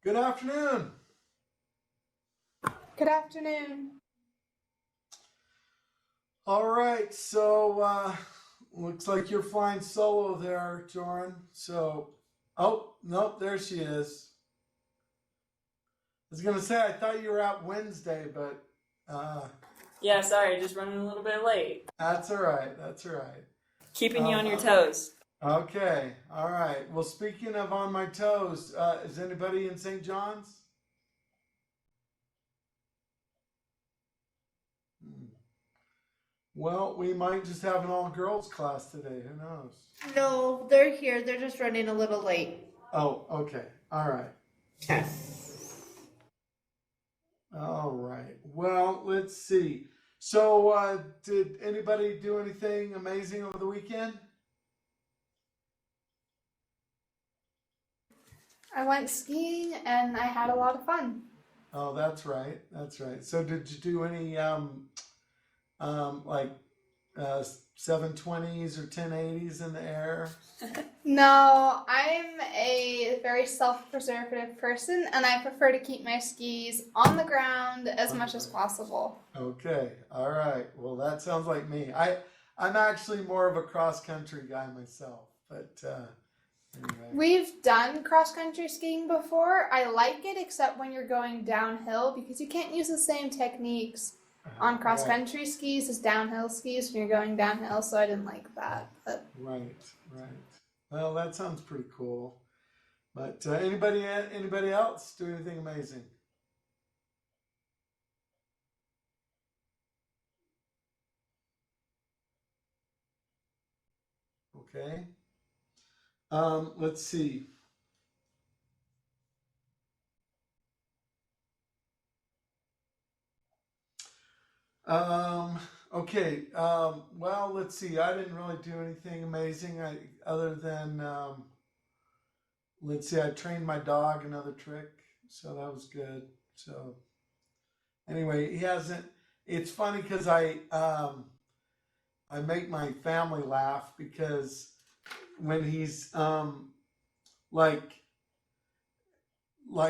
Good afternoon. Good afternoon. All right, so looks like you're flying solo there, Joran. So, oh, nope, there she is. I was going to say, I thought you were out Wednesday, but Yeah, sorry, just running a little bit late. that's all right. That's all right. Keeping you on your toes. Okay, all right. Well, speaking of on my toes, is anybody in St. John's? Well, we might just have an all-girls class today. Who knows? No, they're here. They're just running a little late. Oh, okay. All right. All right. Well, let's see. So, did anybody do anything amazing over the weekend? I went skiing and I had a lot of fun. Oh, that's right. That's right. So, did you do any like 720s or 1080s in the air? No, I'm a very self-preservative person and I prefer to keep my skis on the ground as much as possible. Okay. All right. Well, that sounds like me. I'm actually more of a cross-country guy myself, but anyway. We've done cross-country skiing before. I like it except when you're going downhill because you can't use the same techniques on cross-country skis as downhill skis when you're going downhill, so I didn't like that. But Right. Well, that sounds pretty cool. But anybody else do anything amazing? Okay. Let's see. Okay. Well, let's see. I didn't really do anything amazing. Other than let's see. I trained my dog another trick, so that was good. So anyway, he hasn't. It's funny because I make my family laugh because when he's like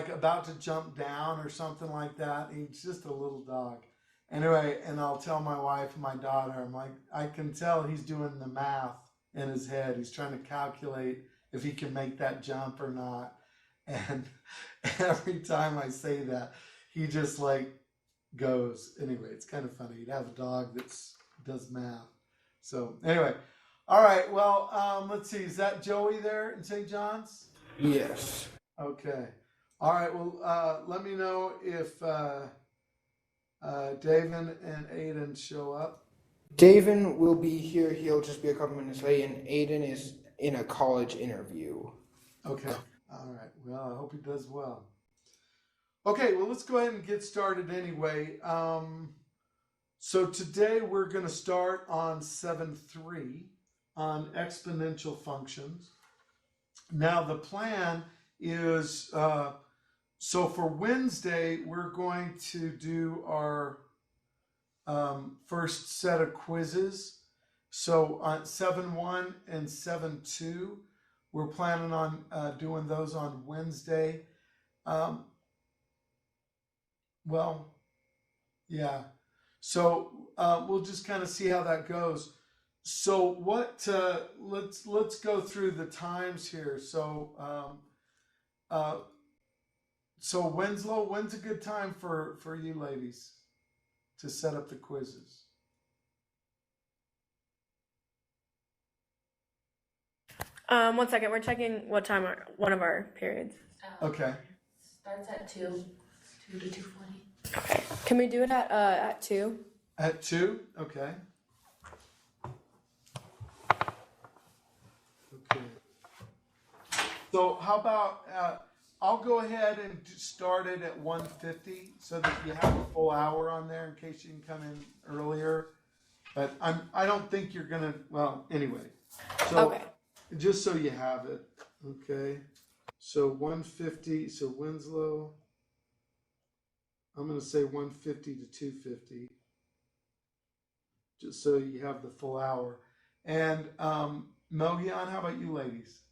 about to jump down or something like that, he's just a little dog. Anyway, and I'll tell my wife and my daughter, I'm like, I can tell he's doing the math in his head. He's trying to calculate if he can make that jump or not. And every time I say that, he just like goes. Anyway, it's kind of funny. You'd have a dog that does math. So anyway, all right. Well, let's see. Is that Joey there in St. John's? Yes. Okay. All right. Well, let me know if David and Aiden show up. David will be here. He'll just be a couple minutes late, and Aiden is in a college interview. Okay. All right. Well, I hope he does well. Okay. Well, let's go ahead and get started anyway. So today we're going to start on 7.3 on exponential functions. Now the plan is, so for Wednesday, we're going to do our first set of quizzes. So on 7.1 and 7.2, we're planning on doing those on Wednesday. Well, yeah. So we'll just kind of see how that goes. So what? Let's go through the times here. So so Winslow, when's a good time for you ladies to set up the quizzes? One second. We're checking what time one of our periods. Okay. Starts at 2 to 2:40. Okay. Can we do it at 2? At 2? Okay. Okay. So how about I'll go ahead and start it at 1:50 so that you have a full hour on there in case you can come in earlier. But I don't think you're gonna. Well, anyway. So Okay. just so you have it, okay. So 1:50. So Winslow. I'm going to say 1:50 to 2:50, just so you have the full hour. And Melgion, how about you ladies?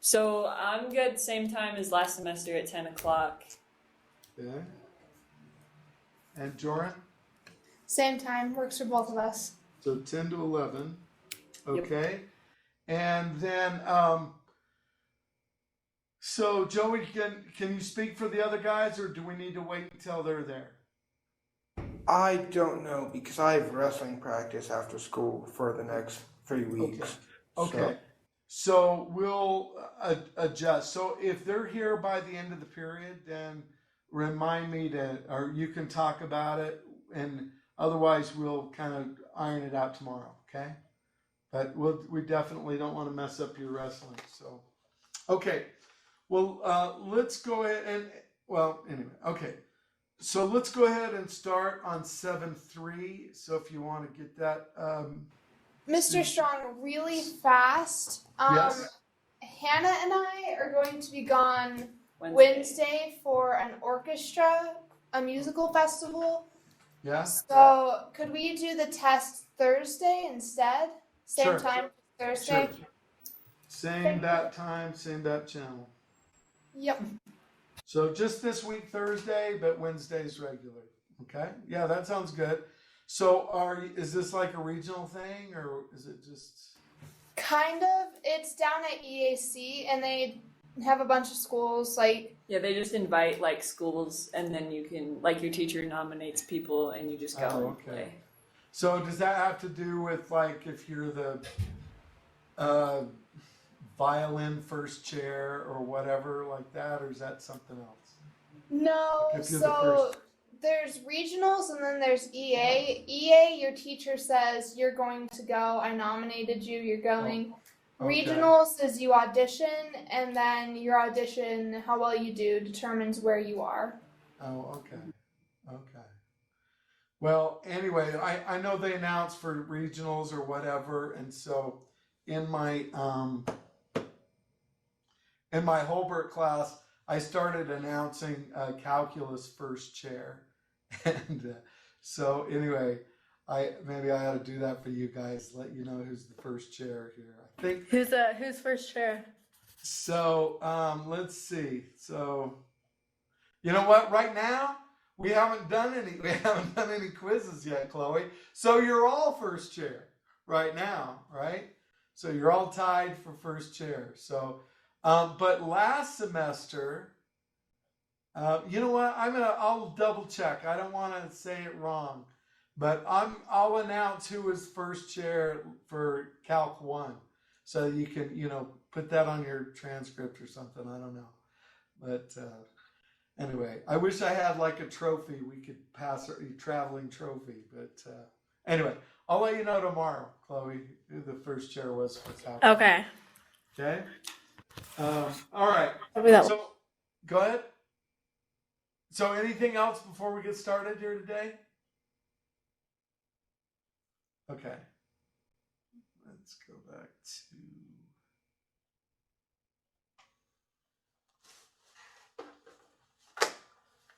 So I'm good. Same time as last semester at 10 o'clock. Okay. And Joran? Same time, works for both of us. So 10 to 11. Yep. Okay. And then, so Joey, can you speak for the other guys, or do we need to wait until they're there? I don't know because I have wrestling practice after school for the next 3 weeks. Okay. So we'll adjust. So if they're here by the end of the period, then remind me or you can talk about it, and otherwise we'll kind of iron it out tomorrow, okay? But we definitely don't want to mess up your wrestling. So, okay. Well, let's go ahead anyway, okay. So let's go ahead and start on 7.3. So if you want to get that. Mr. Strong, really fast. Yes. Hannah and I are going to be gone Wednesday for an orchestra, a musical festival. Yeah. So could we do the test Thursday instead? Same Sure. time Thursday? Sure. Same bat time, same bat channel. Yep. So just this week, Thursday, but Wednesday's regular. Okay? Yeah, that sounds good. So is this like a regional thing, or is it just? Kind of. It's down at EAC, and they have a bunch of schools. Yeah, they just invite like schools, and then you can your teacher nominates people, and you just go and play. So does that have to do with like if you're the violin first chair or whatever like that, or is that something else? No. Like if you're So there's regionals, and then there's EA. EA, your teacher says you're going to go. I nominated you. You're going. Okay. Regionals is you audition, and then your audition, how well you do, determines where you are. Oh, okay. Okay. Well, anyway, I know they announce for regionals or whatever, and so in my Holbert class, I started announcing calculus first chair, and so anyway, maybe I ought to do that for you guys. Let you know who's the first chair here. I think Who's first chair? so. Let's see. So, you know what? Right now, we haven't done any quizzes yet, Chloe. So you're all first chair right now, right? So you're all tied for first chair. So, but last semester, you know what? I'll double check. I don't want to say it wrong, but I'll announce who was first chair for Calc 1, so you can put that on your transcript or something. I don't know, but. Anyway, I wish I had like a trophy we could pass, a traveling trophy. But anyway, I'll let you know tomorrow, Chloe, who the first chair was for Calc. Okay. Okay. All right. So go ahead. So anything else before we get started here today? Okay. Let's go back to.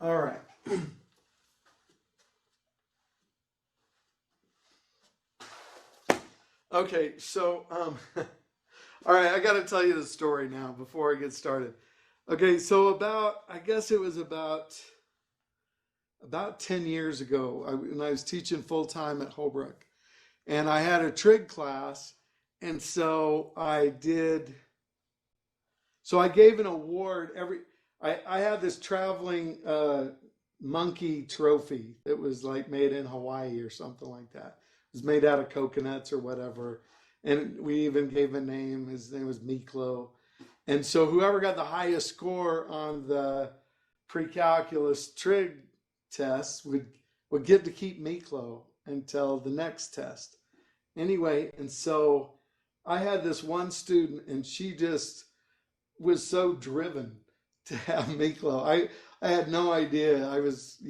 All right. Okay, so all right, I got to tell you the story now before I get started. Okay, so I guess it was about 10 years ago, when I was teaching full time at Holbrook, and I had a trig class, and so I gave an award I had this traveling monkey trophy that was like made in Hawaii or something like that. It was made out of coconuts or whatever. And we even gave a name. His name was Miklo. And so whoever got the highest score on the pre-calculus trig test would get to keep Miklo until the next test. Anyway, and so I had this one student, and she just was so driven to have Miklo. I had no idea I was,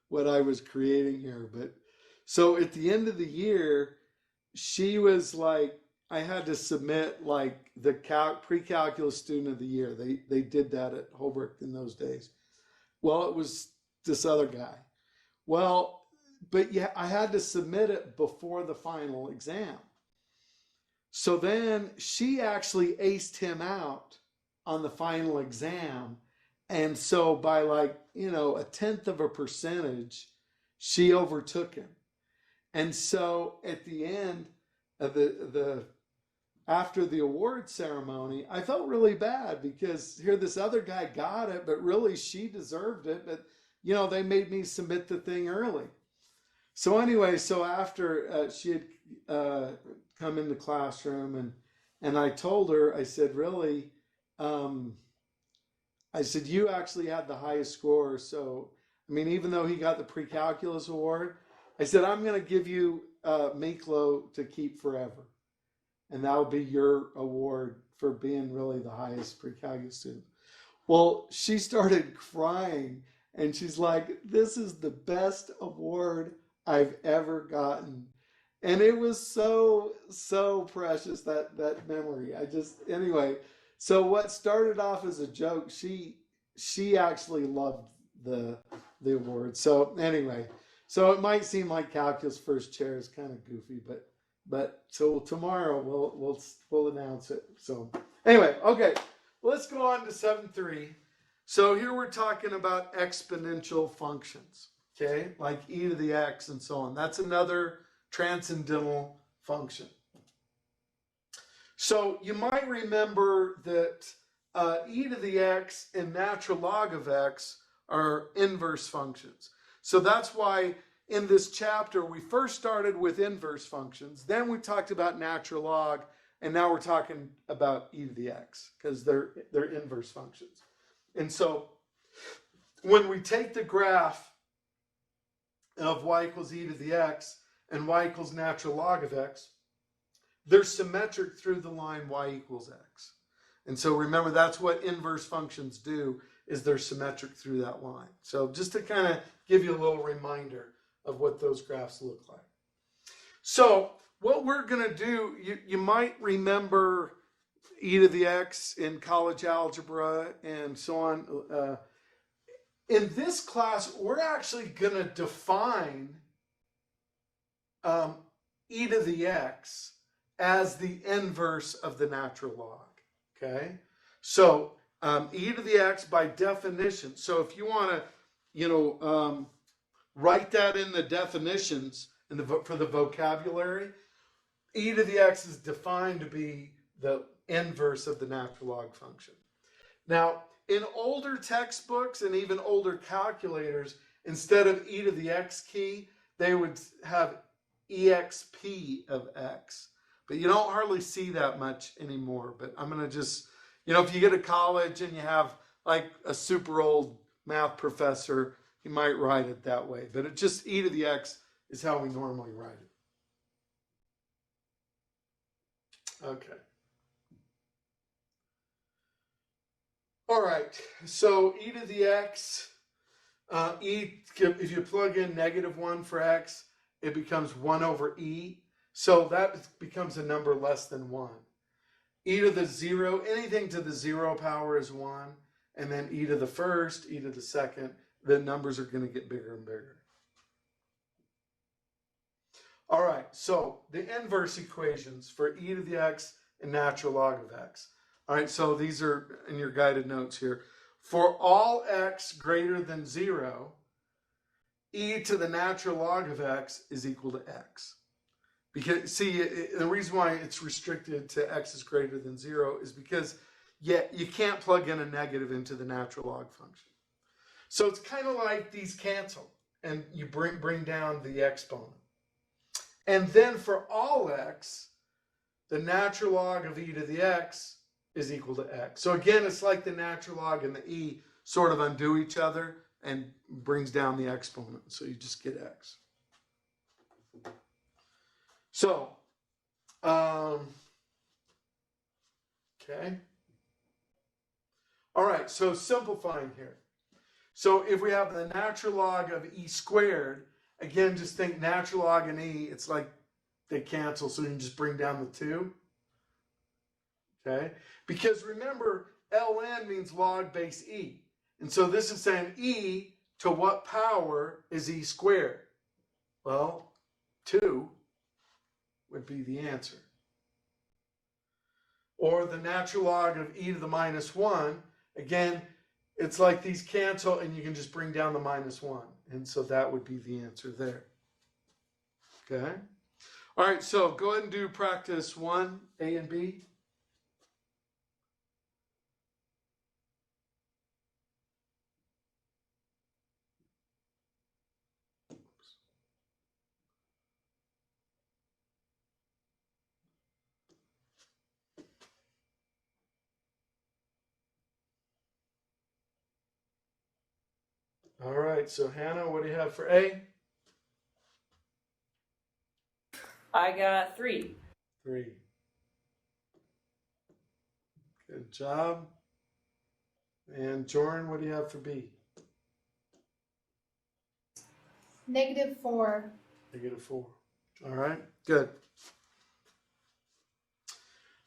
what I was creating here. But so at the end of the year, she was like, I had to submit like the pre-calculus student of the year. They did that at Holbrook in those days. Well, it was this other guy. Well, but yeah, I had to submit it before the final exam. So then she actually aced him out on the final exam. And so by like, you know, 0.1%, she overtook him. And so at the end of the after the award ceremony, I felt really bad because here this other guy got it, but really she deserved it. But, you know, they made me submit the thing early. So anyway, so after she had come in the classroom and I told her, I said, really, I said, you actually had the highest score. So, I mean, even though he got the pre-calculus award, I said, I'm going to give you Miklo to keep forever. And that'll be your award for being really the highest pre-calculus student. Well, she started crying and she's like, this is the best award I've ever gotten. And it was so, so precious, that memory. Anyway, so what started off as a joke, she actually loved the award. So anyway, so it might seem like calculus first chair is kind of goofy, but so tomorrow we'll announce it. So anyway, okay, let's go on to 7.3. So here we're talking about exponential functions, okay, like e to the x and so on. That's another transcendental function. So you might remember that e to the x and natural log of x are inverse functions. So that's why in this chapter, we first started with inverse functions, then we talked about natural log, and now we're talking about e to the x, because they're inverse functions. And so when we take the graph of y equals e to the x and y equals natural log of x, they're symmetric through the line y equals x. And so remember, that's what inverse functions do, is they're symmetric through that line. So just to kind of give you a little reminder of what those graphs look like. So what we're going to do, you might remember e to the x in college algebra and so on. In this class, we're actually going to define e to the x as the inverse of the natural log, okay? So e to the x by definition. So if you want to, write that in the definitions for the vocabulary, e to the x is defined to be the inverse of the natural log function. Now, in older textbooks and even older calculators, instead of e to the x key, they would have exp of x. But you don't hardly see that much anymore. But I'm going to just, if you get to college and you have like a super old math professor, you might write it that way. But it just e to the x is how we normally write it. Okay. All right. So e to the x, if you plug in -1 for x, it becomes 1 over e. So that becomes a number less than 1. E to the 0, anything to the 0 power is 1. And then e to the first, e to the second, the numbers are going to get bigger and bigger. All right, so the inverse equations for e to the x and natural log of x. All right, so these are in your guided notes here. For all x greater than 0, e to the natural log of x is equal to x. Because, see, the reason why it's restricted to x is greater than 0 is because you can't plug in a negative into the natural log function. So it's kind of like these cancel, and you bring down the exponent. And then for all x, the natural log of e to the x is equal to x. So again, it's like the natural log and the e sort of undo each other and brings down the exponent. So you just get x. So, okay. All right, so simplifying here. So if we have the natural log of e squared, again, just think natural log and e, it's like they cancel, so you can just bring down the 2. Okay? Because remember, ln means log base e. And so this is saying e to what power is e squared? Well, 2 would be the answer. or the natural log of e to the minus 1, again, it's like these cancel and you can just bring down the minus 1. And so that would be the answer there. Okay? All right, so go ahead and do practice 1, A and B. All right, so Hannah, what do you have for A? I got 3. 3. Good job. And Jordan, what do you have for B? -4. -4. All right, good.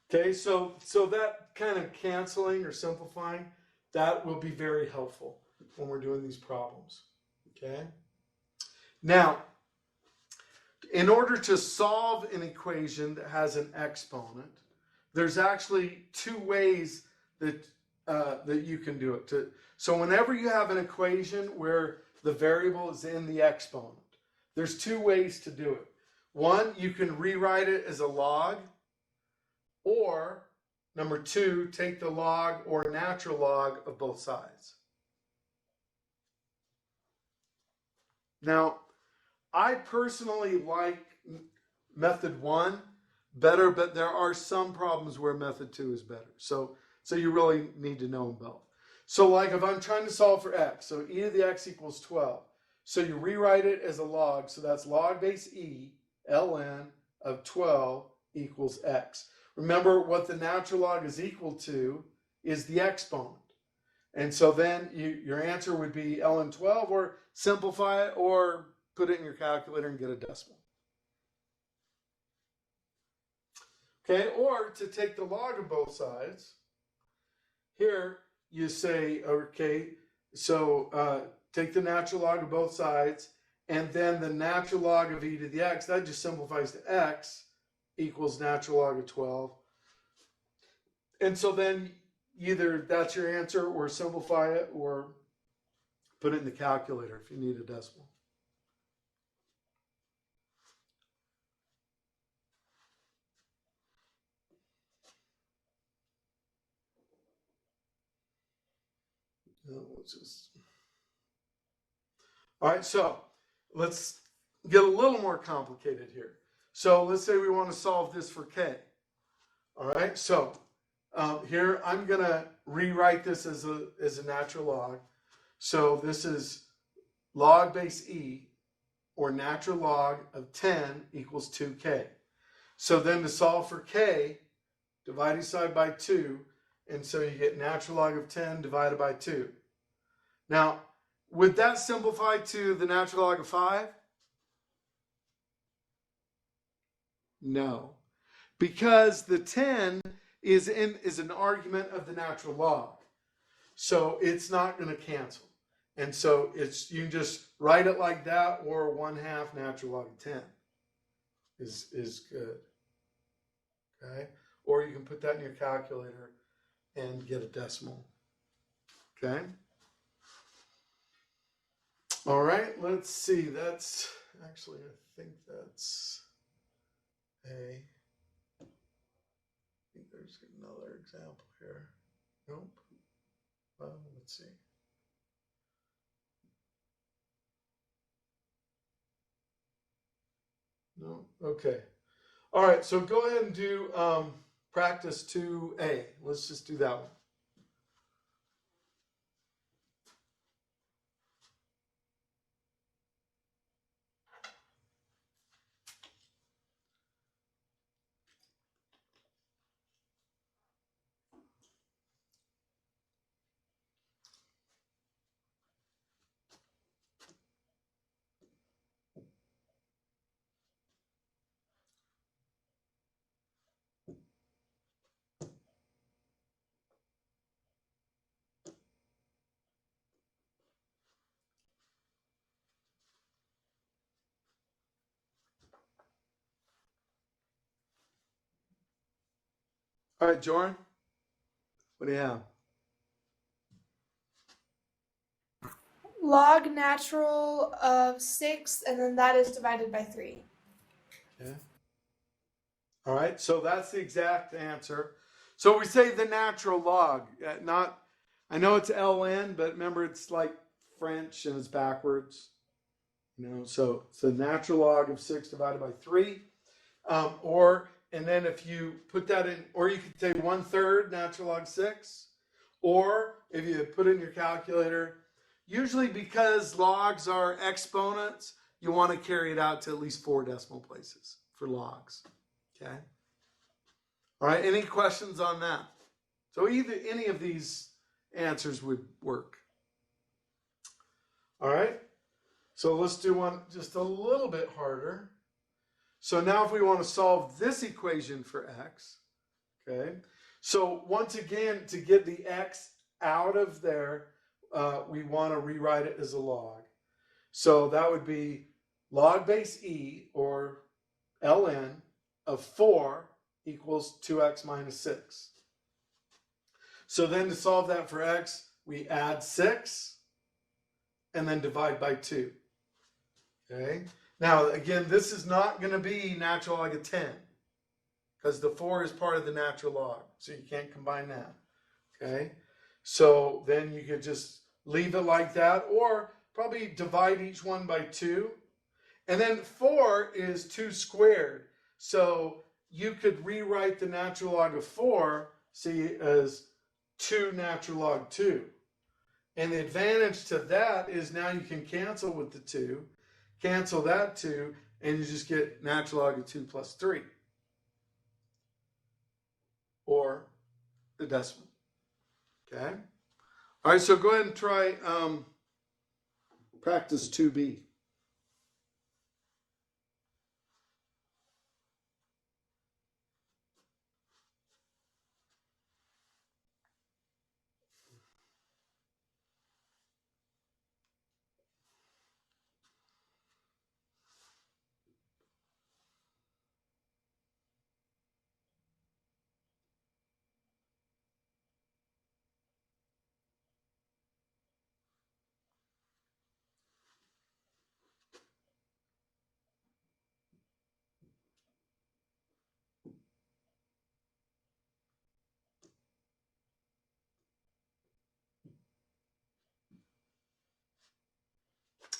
Okay, so that kind of canceling or simplifying, that will be very helpful when we're doing these problems. Okay? Now, in order to solve an equation that has an exponent, there's actually 2 ways that you can do it. So whenever you have an equation where the variable is in the exponent, there's 2 ways to do it. One, you can rewrite it as a log, or number 2, take the log or natural log of both sides. Now, I personally like method 1 better, but there are some problems where method 2 is better. So you really need to know them both. So like if I'm trying to solve for x, so e to the x equals 12. So you rewrite it as a log, so that's log base e, ln of 12 equals x. Remember, what the natural log is equal to is the exponent. And so then your answer would be ln 12, or simplify it, or put it in your calculator and get a decimal. Okay, or to take the log of both sides, here you say, okay, so take the natural log of both sides, and then the natural log of e to the x, that just simplifies to x equals natural log of 12. And so then either that's your answer, or simplify it, or put it in the calculator if you need a decimal. All right, so let's get a little more complicated here. So let's say we want to solve this for k. All right, so here I'm going to rewrite this as a natural log. So this is log base e, or natural log of 10 equals 2k. So then to solve for k, divide each side by 2, and so you get natural log of 10 divided by 2. Now, would that simplify to the natural log of 5? No, because the 10 is an argument of the natural log, so it's not going to cancel, and so you can just write it like that, or 1/2 natural log of 10 is good. Okay, or you can put that in your calculator and get a decimal. Okay. All right, let's see. That's actually, I think that's A. I think there's another example here. Nope. Well, let's see. No. Okay. All right. So go ahead and do practice 2A. Let's just do that one. All right, Joran, what do you have? Log natural of 6, and then that is divided by 3. Okay. All right, so that's the exact answer. So we say the natural log, I know it's ln, but remember it's like French and it's backwards. So it's the natural log of 6 divided by 3. And then if you put that in, or you could say 1/3 natural log 6, or if you put in your calculator, usually because logs are exponents, you want to carry it out to at least 4 decimal places for logs. Okay. All right. Any questions on that? So any of these answers would work. All right. So let's do one just a little bit harder. So now if we want to solve this equation for x, okay. So once again, to get the x out of there, we want to rewrite it as a log. So that would be log base e, or ln, of 4 equals 2x minus 6. So then to solve that for x, we add 6 and then divide by 2. Okay. Now, again, this is not going to be natural log of 10 because the 4 is part of the natural log. So you can't combine that. Okay. So then you could just leave it like that, or probably divide each one by 2. And then 4 is 2 squared. So you could rewrite the natural log of 4, see, as 2 natural log 2. And the advantage to that is now you can cancel with the 2, cancel that 2, and you just get natural log of 2 plus 3. Or the decimal. Okay? All right, so go ahead and try practice 2B.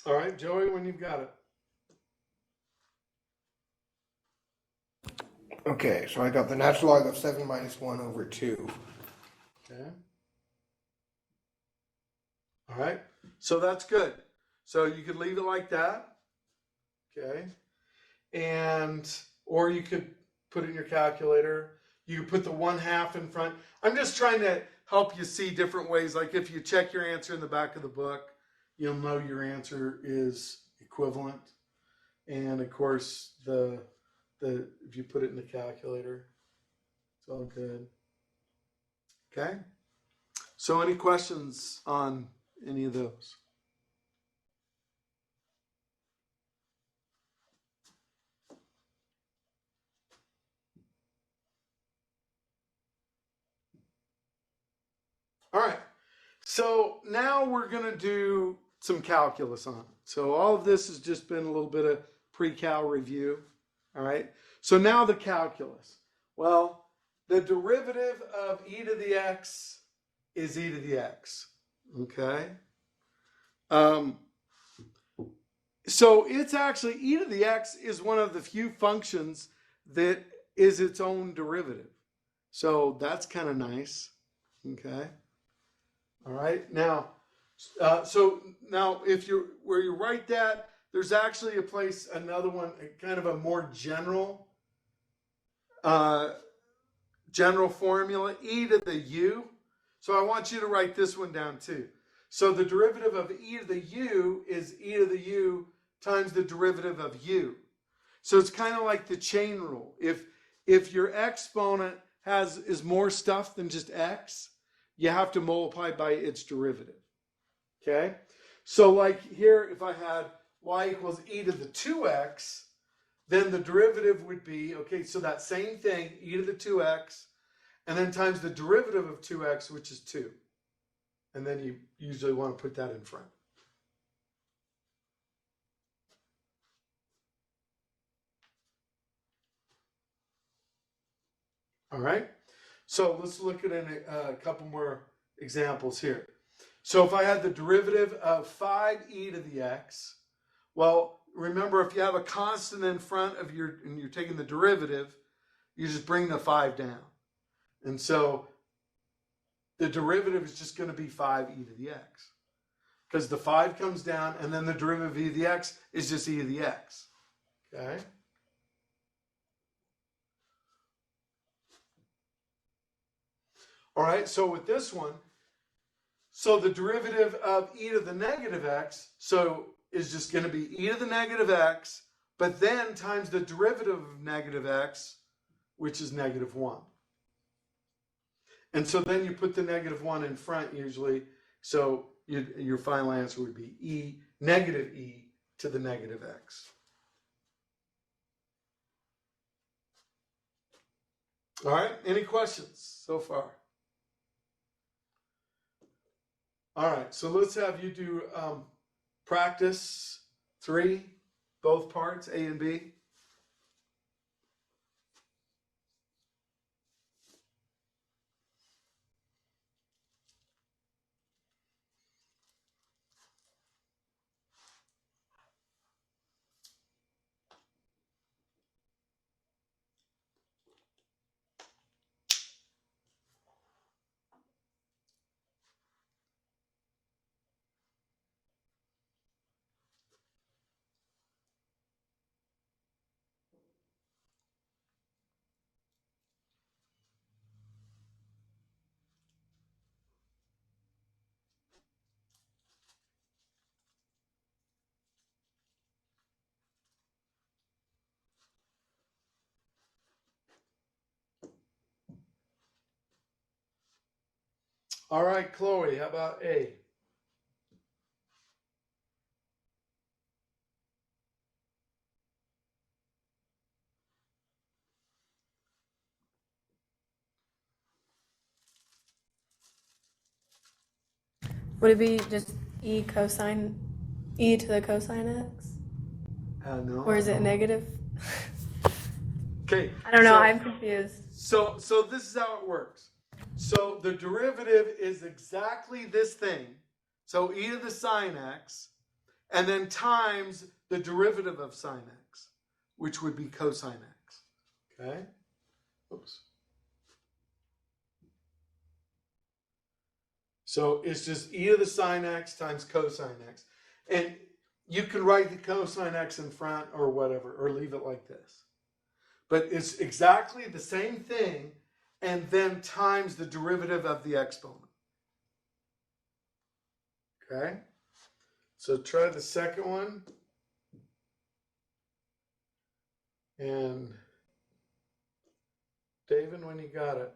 All right, Joey, when you've got it. Okay, so I got the natural log of 7 minus 1 over 2. Okay. All right, so that's good. So you could leave it like that. Okay. Or you could put it in your calculator. You could put the 1/2 in front. I'm just trying to help you see different ways. Like if you check your answer in the back of the book, you'll know your answer is equivalent. And of course, if you put it in the calculator, it's all good. Okay. So any questions on any of those? All right, so now we're going to do some calculus on it. So all of this has just been a little bit of pre-cal review. All right, so now the calculus. Well, the derivative of e to the x is e to the x. Okay. So it's actually e to the x is one of the few functions that is its own derivative. So that's kind of nice. Okay. All right. Now, where you write that, there's actually another one, kind of a more general formula, e to the u. So I want you to write this one down too. So the derivative of e to the u is e to the u times the derivative of u. So it's kind of like the chain rule. If your exponent is more stuff than just x, you have to multiply by its derivative. Okay? So like here, if I had y equals e to the 2x, then the derivative would be, okay, so that same thing, e to the 2x, and then times the derivative of 2x, which is 2. And then you usually want to put that in front. All right, so let's look at a couple more examples here. So if I had the derivative of 5e to the x, well, remember if you have a constant in front of and you're taking the derivative, you just bring the 5 down. And so the derivative is just going to be 5e to the x. Because the 5 comes down, and then the derivative of e to the x is just e to the x. Okay? All right, so with this one, so the derivative of e to the negative x, so is just going to be e to the negative x, but then times the derivative of negative x, which is negative 1. And so then you put the negative 1 in front usually, so your final answer would be negative e to the negative x. All right, any questions so far? All right, so let's have you do practice 3, both parts, A and B. All right, Chloe, how about A? Would it be just e to the cosine x? No. Or is it negative? Okay. I don't know, I'm confused. So this is how it works. So the derivative is exactly this thing. So e to the sine x, and then times the derivative of sine x, which would be cosine x. Okay? Oops. So it's just e to the sine x times cosine x. And you can write the cosine x in front or whatever, or leave it like this. But it's exactly the same thing, and then times the derivative of the exponent. Okay? So try the second one. And David, when you got it.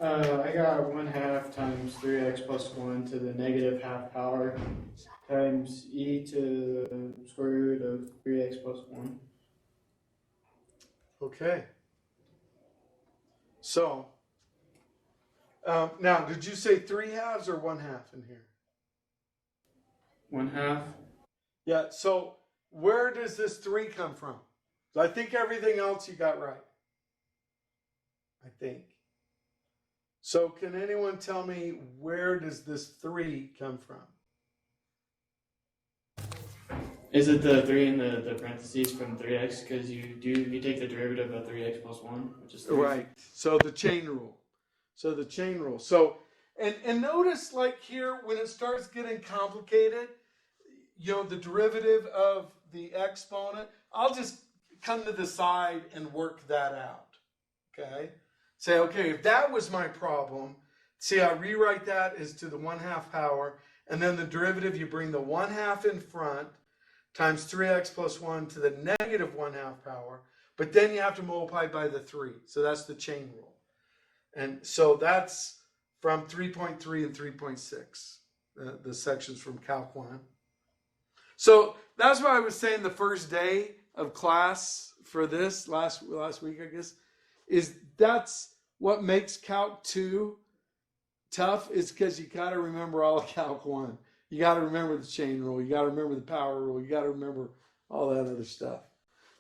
I got 1/2 times 3x plus 1 to the negative half power times e to the square root of 3x plus 1. Okay. So, now, did you say 3/2 or 1/2 in here? 1/2. Yeah, so where does this 3 come from? So I think everything else you got right. I think. So can anyone tell me where does this 3 come from? Is it the 3 in the parentheses from 3x? Because you take the derivative of 3x plus 1, which is 3. Right. So the chain rule. So and notice like here when it starts getting complicated, the derivative of the exponent, I'll just come to the side and work that out. Okay? Say, okay, if that was my problem, see, I rewrite that as to the 1/2 power, and then the derivative, you bring the 1/2 in front, times 3x plus 1 to the negative 1/2 power, but then you have to multiply by the 3. So that's the chain rule. And so that's from 3.3 and 3.6, the sections from Calc 1. So that's why I was saying the first day of class for this, last week, I guess, is that's what makes Calc 2 tough, is because you got to remember all of Calc 1. You got to remember the chain rule. You got to remember the power rule. You got to remember all that other stuff.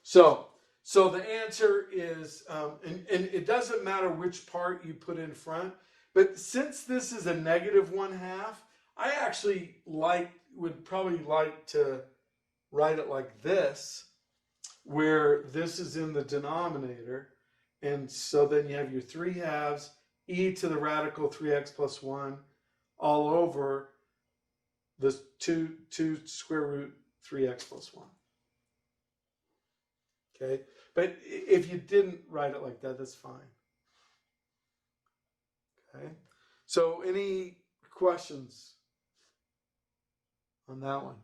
So the answer is, and it doesn't matter which part you put in front, but since this is a negative 1/2, I actually would probably like to write it like this, where this is in the denominator, and so then you have your 3/2 e to the radical 3x plus 1 all over the 2 square root 3x plus 1. Okay, but if you didn't write it like that, that's fine. Okay, so any questions on that one?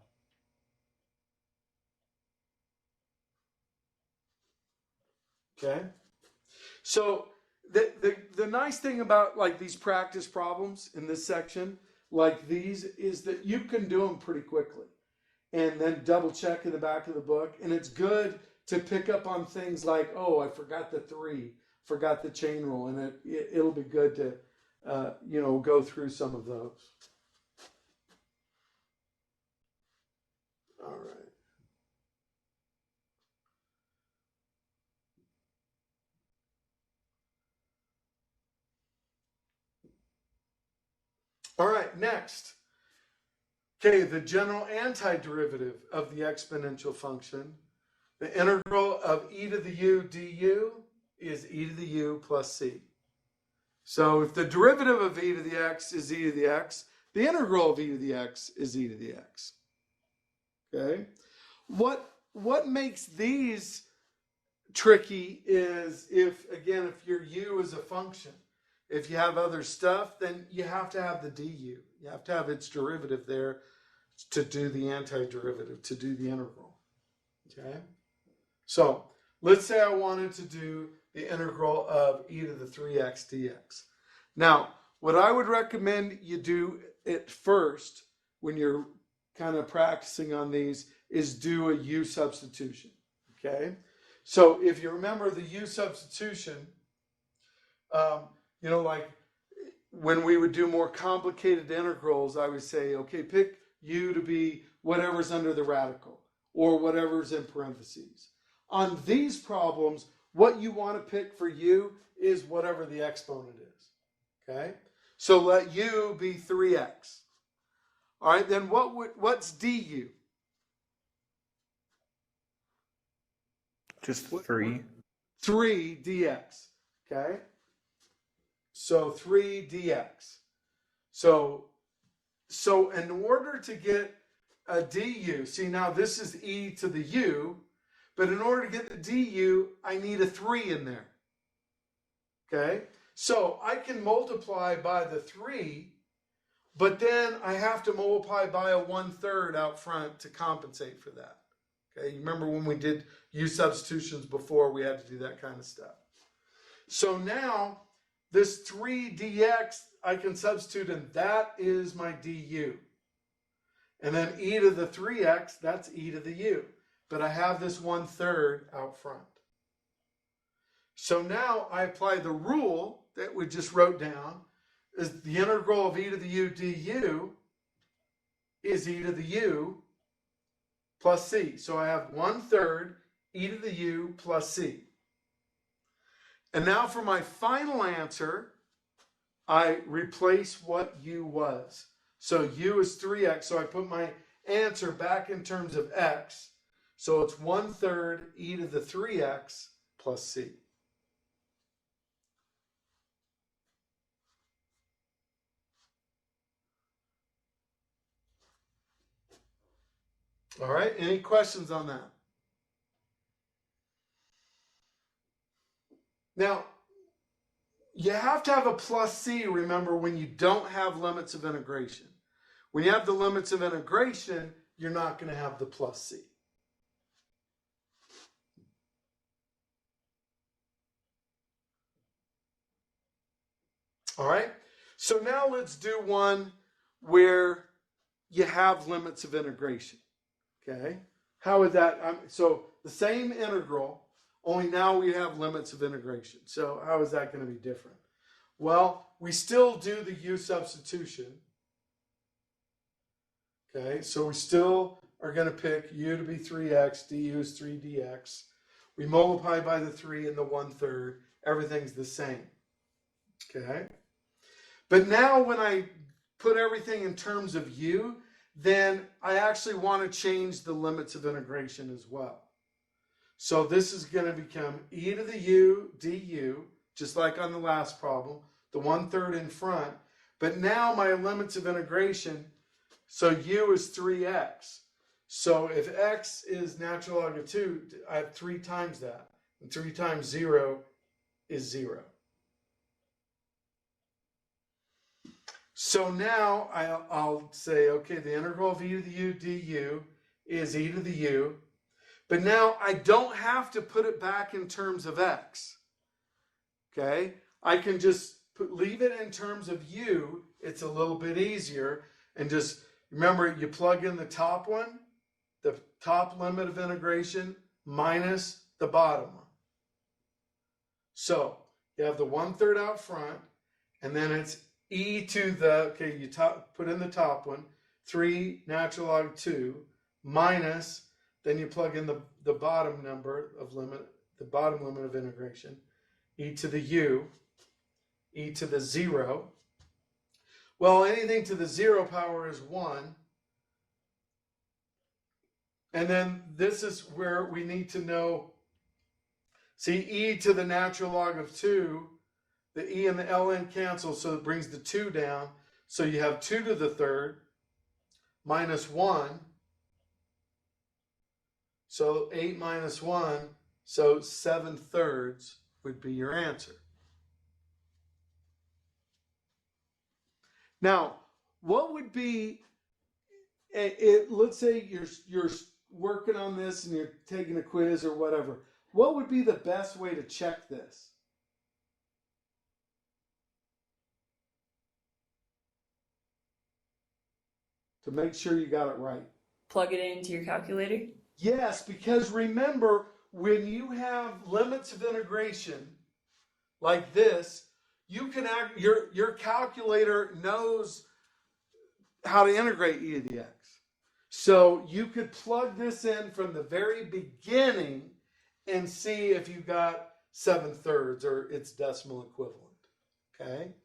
Okay, so the nice thing about like these practice problems in this section, like these, is that you can do them pretty quickly and then double check in the back of the book. And it's good to pick up on things like, oh, I forgot the 3, forgot the chain rule, and it'll be good to go through some of those. All right. All right, next. Okay, the general antiderivative of the exponential function. The integral of e to the u du is e to the u plus c. So if the derivative of e to the x is e to the x, the integral of e to the x is e to the x. Okay? What makes these tricky is if your u is a function. If you have other stuff, then you have to have the du. You have to have its derivative there to do the antiderivative, to do the integral. Okay? So let's say I wanted to do the integral of e to the 3x dx. Now, what I would recommend you do at first when you're kind of practicing on these is do a U substitution. Okay? So if you remember the U substitution, like when we would do more complicated integrals, I would say, okay, pick u to be whatever's under the radical or whatever's in parentheses. On these problems, what you want to pick for u is whatever the exponent is. Okay? So let u be 3x. All right, then what's du? Just 3. 3 dx. Okay? So 3 dx. So in order to get a du, see now this is e to the u, but in order to get the du, I need a 3 in there. Okay? So I can multiply by the 3, but then I have to multiply by a 1/3 out front to compensate for that. Okay? You remember when we did U substitutions before, we had to do that kind of stuff. So now this 3 dx, I can substitute, and that is my du. And then e to the 3x, that's e to the u. But I have this 1/3 out front. So now I apply the rule that we just wrote down, is the integral of e to the u du is e to the u plus c. So I have 1/3 e to the u plus c. And now for my final answer, I replace what u was. So u is 3x, so I put my answer back in terms of x. So it's 1/3 e to the 3x plus c. All right, any questions on that? Now, you have to have a plus c, remember, when you don't have limits of integration. When you have the limits of integration, you're not going to have the plus c. All right, so now let's do one where you have limits of integration. Okay, how would that, so the same integral, only now we have limits of integration. So how is that going to be different? Well, we still do the U substitution. Okay, so we still are going to pick u to be 3x, du is 3dx. We multiply by the 3 and the 1/3. Everything's the same. Okay, but now when I put everything in terms of u, then I actually want to change the limits of integration as well. So this is going to become e to the u du, just like on the last problem, the 1/3 in front. But now my limits of integration, so u is 3x. So if x is natural log of 2, I have 3 times that. And 3 times 0 is 0. So now I'll say, okay, the integral of e to the u du is e to the u. But now I don't have to put it back in terms of x. Okay? I can just leave it in terms of u. It's a little bit easier. And just remember, you plug in the top one, the top limit of integration minus the bottom one. So you have the 1/3 out front, and then it's e to the, okay, you put in the top one, 3 natural log 2 minus, then you plug in the bottom number of limit, the bottom limit of integration, e to the u, e to the 0. Well, anything to the 0 power is 1. And then this is where we need to know, see, e to the natural log of 2, the e and the ln cancel, so it brings the 2 down. So you have 2 to the 3rd minus 1. So 8 minus 1, so 7/3 would be your answer. Now, what would be, let's say you're working on this and you're taking a quiz or whatever. What would be the best way to check this? To make sure you got it right. Plug it into your calculator. Yes, because remember, when you have limits of integration like this, you can your calculator knows how to integrate e to the x. So you could plug this in from the very beginning and see if you got 7/3 or its decimal equivalent. Okay?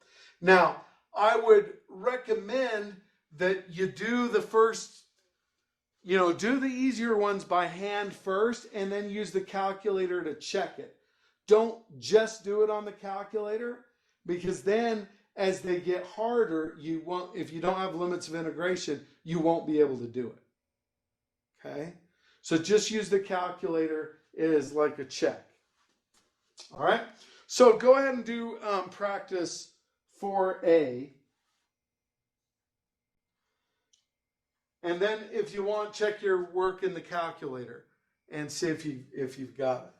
Now, I would recommend that you do the first, do the easier ones by hand first and then use the calculator to check it. Don't just do it on the calculator, because then as they get harder, if you don't have limits of integration, you won't be able to do it. Okay? So just use the calculator as like a check. All right? So go ahead and do practice 4A. And then if you want, check your work in the calculator and see if you've got it.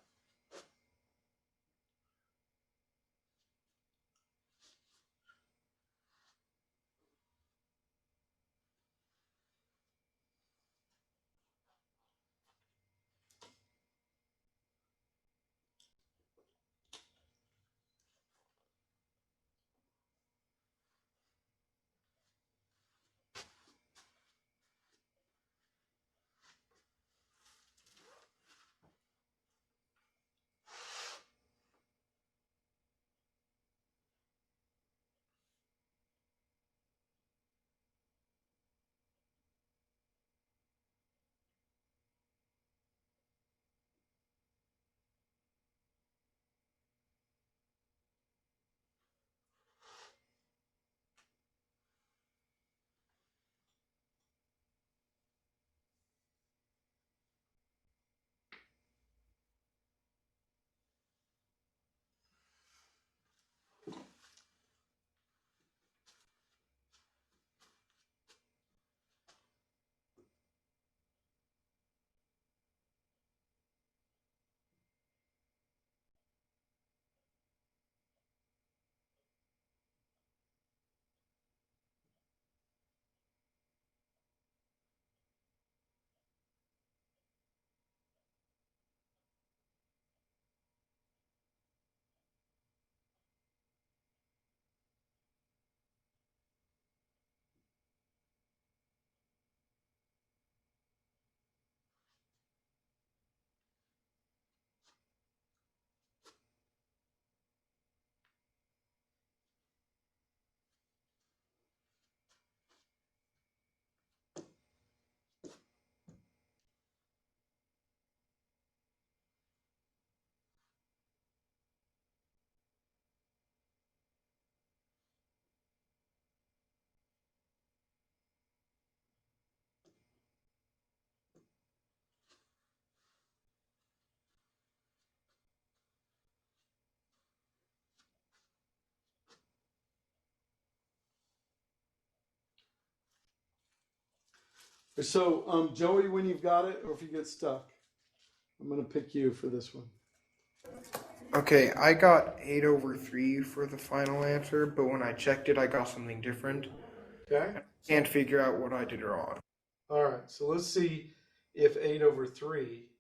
So, Joey, when you've got it, or if you get stuck, I'm going to pick you for this one. Okay, I got 8/3 for the final answer, but when I checked it, I got something different. Okay? Can't figure out what I did wrong. All right, so let's see if 8/3.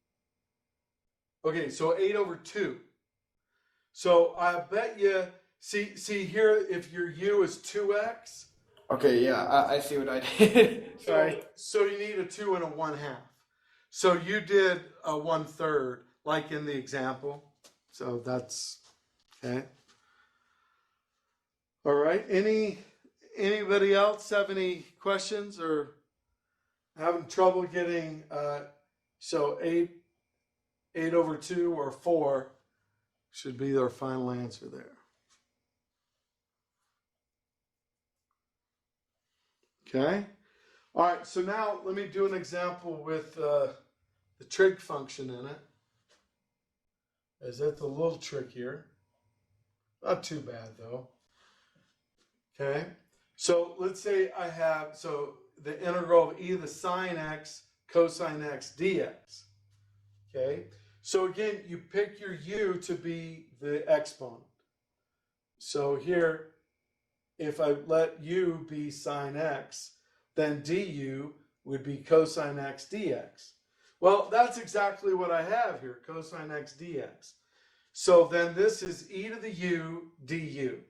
Okay, so 8/2. So I bet you, see here, if your u is 2x. Okay, yeah, I see what I did. Sorry. So you need a 2 and a 1/2. So you did a 1/3, like in the example. So that's okay. All right. Anybody else have any questions or having trouble getting so 8/2 or 4 should be their final answer there. Okay. All right. So now let me do an example with the trig function in it. As that's a little trickier. Not too bad though. Okay. So let's say I have, so the integral of e to the sine x cosine x dx. Okay. So again, you pick your u to be the exponent. So here, if I let u be sine x, then du would be cosine x dx. Well, that's exactly what I have here, cosine x dx. So then this is e to the u du.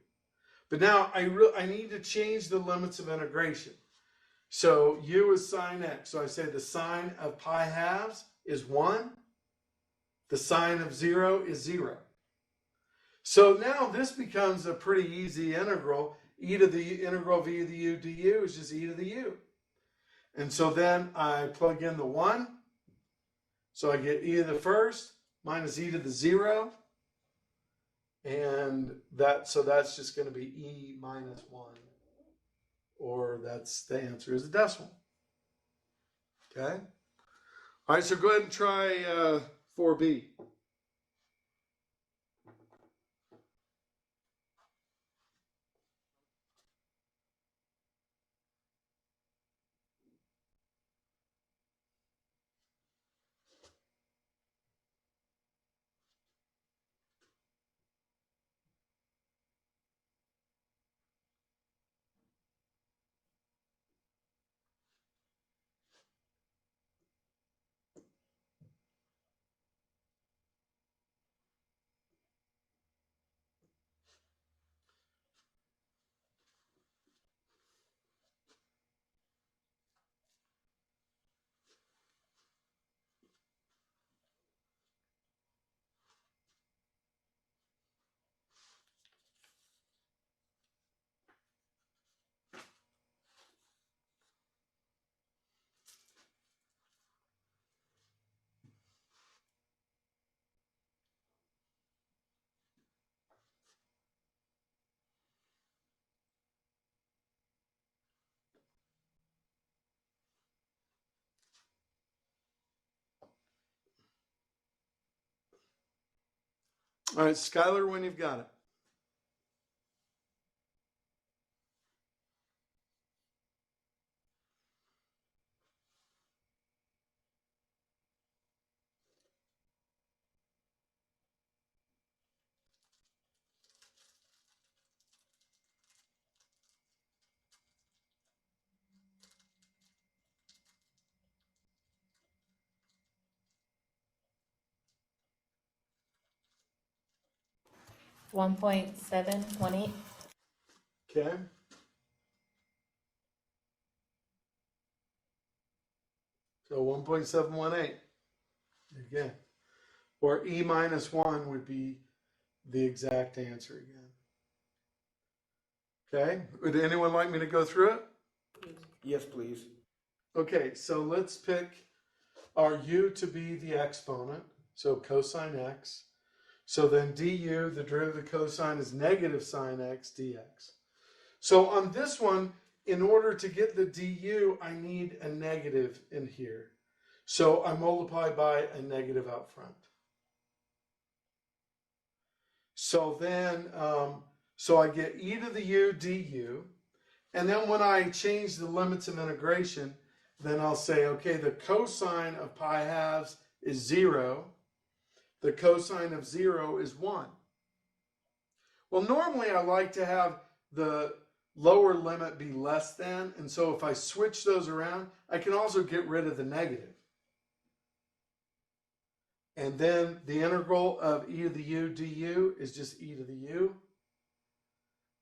But now I need to change the limits of integration. So u is sine x. So I say the sine of pi halves is 1. The sine of 0 is 0. So now this becomes a pretty easy integral. E to the integral of e to the u du is just e to the u. And so then I plug in the 1. So I get e to the first minus e to the 0. And so that's just going to be e minus 1. Or that's the answer is a decimal. Okay? All right, so go ahead and try 4b. All right, Skylar, when you've got it. $1.718. Okay. So 1.718. Again. Or e minus 1 would be the exact answer again. Okay. Would anyone like me to go through it? Yes, please. Okay, so let's pick our u to be the exponent. So cosine x. So then du, the derivative of cosine, is negative sine x dx. So on this one, in order to get the du, I need a negative in here. So I multiply by a negative out front. So then, so I get e to the u du. And then when I change the limits of integration, then I'll say, okay, the cosine of pi halves is 0. The cosine of 0 is 1. Well, normally I like to have the lower limit be less than, and so if I switch those around, I can also get rid of the negative. And then the integral of e to the u du is just e to the u.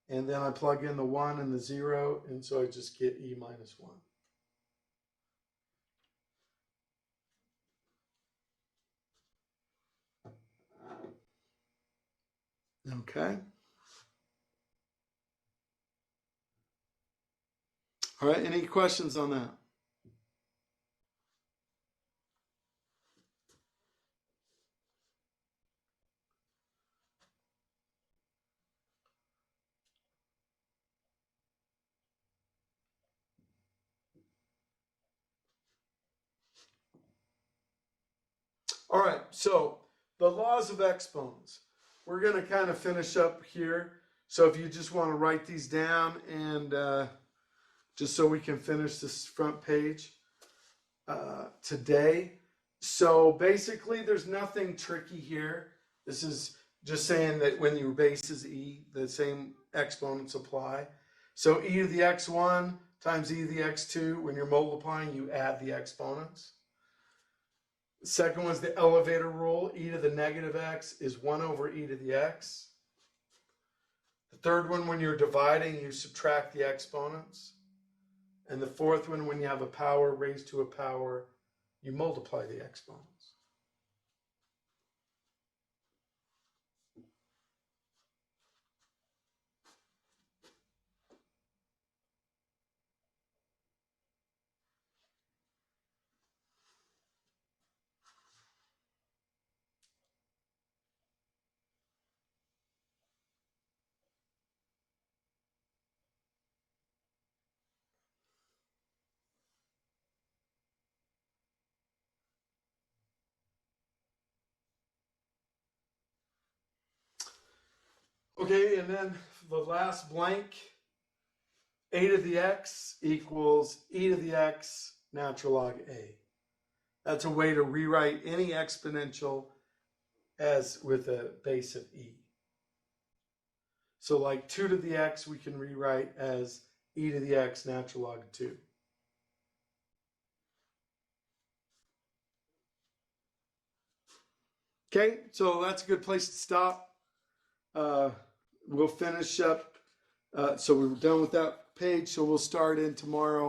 And then I plug in the 1 and the 0, and so I just get e minus 1. Okay. All right, any questions on that? All right, so the laws of exponents. We're going to kind of finish up here. So if you just want to write these down and just so we can finish this front page today. So basically there's nothing tricky here. This is just saying that when your base is e, the same exponents apply. So e to the x1 times e to the x2, when you're multiplying, you add the exponents. The second one's the elevator rule. E to the negative x is 1 over e to the x. The third one, when you're dividing, you subtract the exponents. And the fourth one, when you have a power raised to a power, you multiply the exponents. Okay, and then the last blank, a to the x equals e to the x natural log a. That's a way to rewrite any exponential as with a base of e. So like 2 to the x we can rewrite as e to the x natural log 2. Okay, so that's a good place to stop. We'll finish up. So we're done with that page, so we'll start in tomorrow.